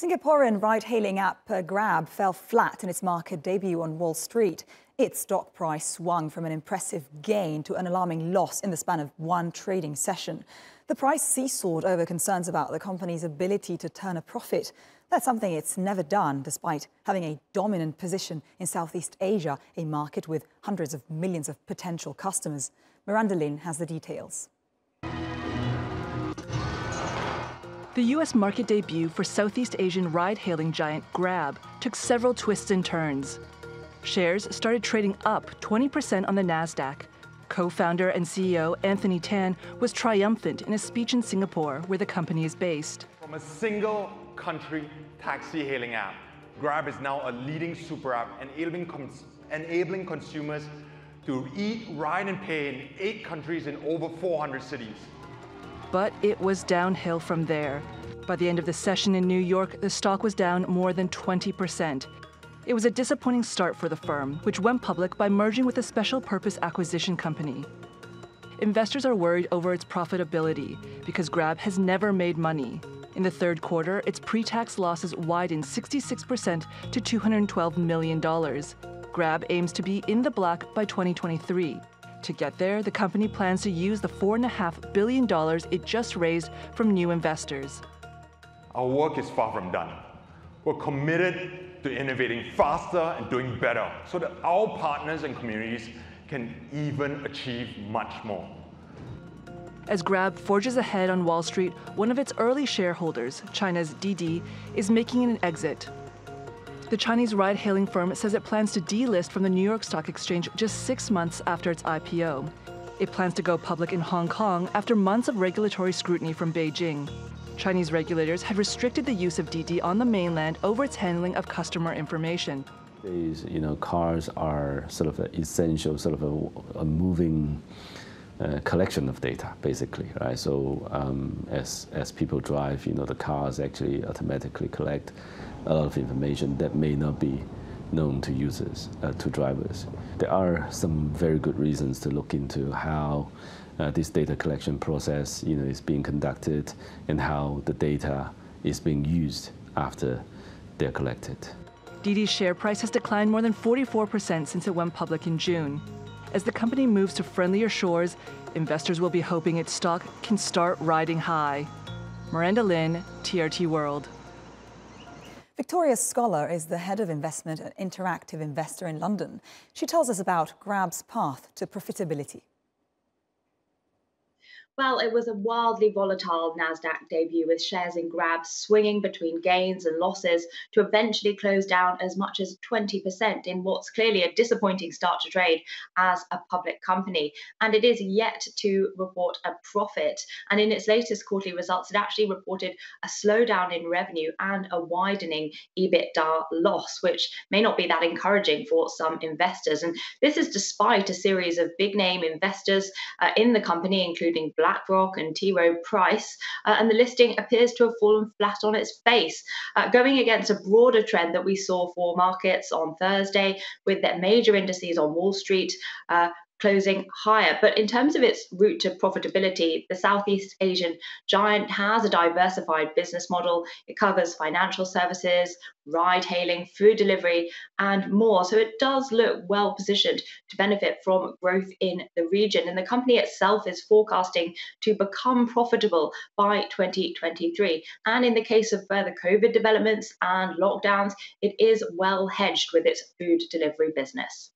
Singaporean ride-hailing app Grab fell flat in its market debut on Wall Street. Its stock price swung from an impressive gain to an alarming loss in the span of one trading session. The price seesawed over concerns about the company's ability to turn a profit. That's something it's never done, despite having a dominant position in Southeast Asia, a market with hundreds of millions of potential customers. Miranda Lin has the details. The U.S. market debut for Southeast Asian ride-hailing giant Grab took several twists and turns. Shares started trading up 20% on the Nasdaq. Co-founder and CEO Anthony Tan was triumphant in a speech in Singapore, where the company is based. From a single country taxi hailing app, Grab is now a leading super app enabling consumers to eat, ride and pay in 8 countries in over 400 cities. But it was downhill from there. By the end of the session in New York, the stock was down more than 20%. It was a disappointing start for the firm, which went public by merging with a special purpose acquisition company. Investors are worried over its profitability because Grab has never made money. In the third quarter, its pre-tax losses widened 66% to $212 million. Grab aims to be in the black by 2023. To get there, the company plans to use the $4.5 billion it just raised from new investors. Our work is far from done. We're committed to innovating faster and doing better so that our partners and communities can even achieve much more. As Grab forges ahead on Wall Street, one of its early shareholders, China's Didi, is making an exit. The Chinese ride-hailing firm says it plans to delist from the New York Stock Exchange just 6 months after its IPO. It plans to go public in Hong Kong after months of regulatory scrutiny from Beijing. Chinese regulators had restricted the use of Didi on the mainland over its handling of customer information. Cars are sort of an essential, sort of a moving collection of data, basically, right? So as people drive, the cars actually automatically collect a lot of information that may not be known to users, to drivers. There are some very good reasons to look into how this data collection process, is being conducted and how the data is being used after they're collected. Didi's share price has declined more than 44% since it went public in June. As the company moves to friendlier shores, investors will be hoping its stock can start riding high. Miranda Lin, TRT World. Victoria Scholar is the head of investment at Interactive Investor in London. She tells us about Grab's path to profitability. Well, it was a wildly volatile Nasdaq debut, with shares in Grab swinging between gains and losses to eventually close down as much as 20% in what's clearly a disappointing start to trade as a public company. And it is yet to report a profit. And in its latest quarterly results, it actually reported a slowdown in revenue and a widening EBITDA loss, which may not be that encouraging for some investors. And this is despite a series of big name investors in the company, including BlackRock and T. Rowe Price, and the listing appears to have fallen flat on its face, going against a broader trend that we saw for markets on Thursday, with their major indices on Wall Street closing higher. But in terms of its route to profitability, the Southeast Asian giant has a diversified business model. It covers financial services, ride-hailing, food delivery, and more. So it does look well positioned to benefit from growth in the region. And the company itself is forecasting to become profitable by 2023. And in the case of further COVID developments and lockdowns, it is well hedged with its food delivery business.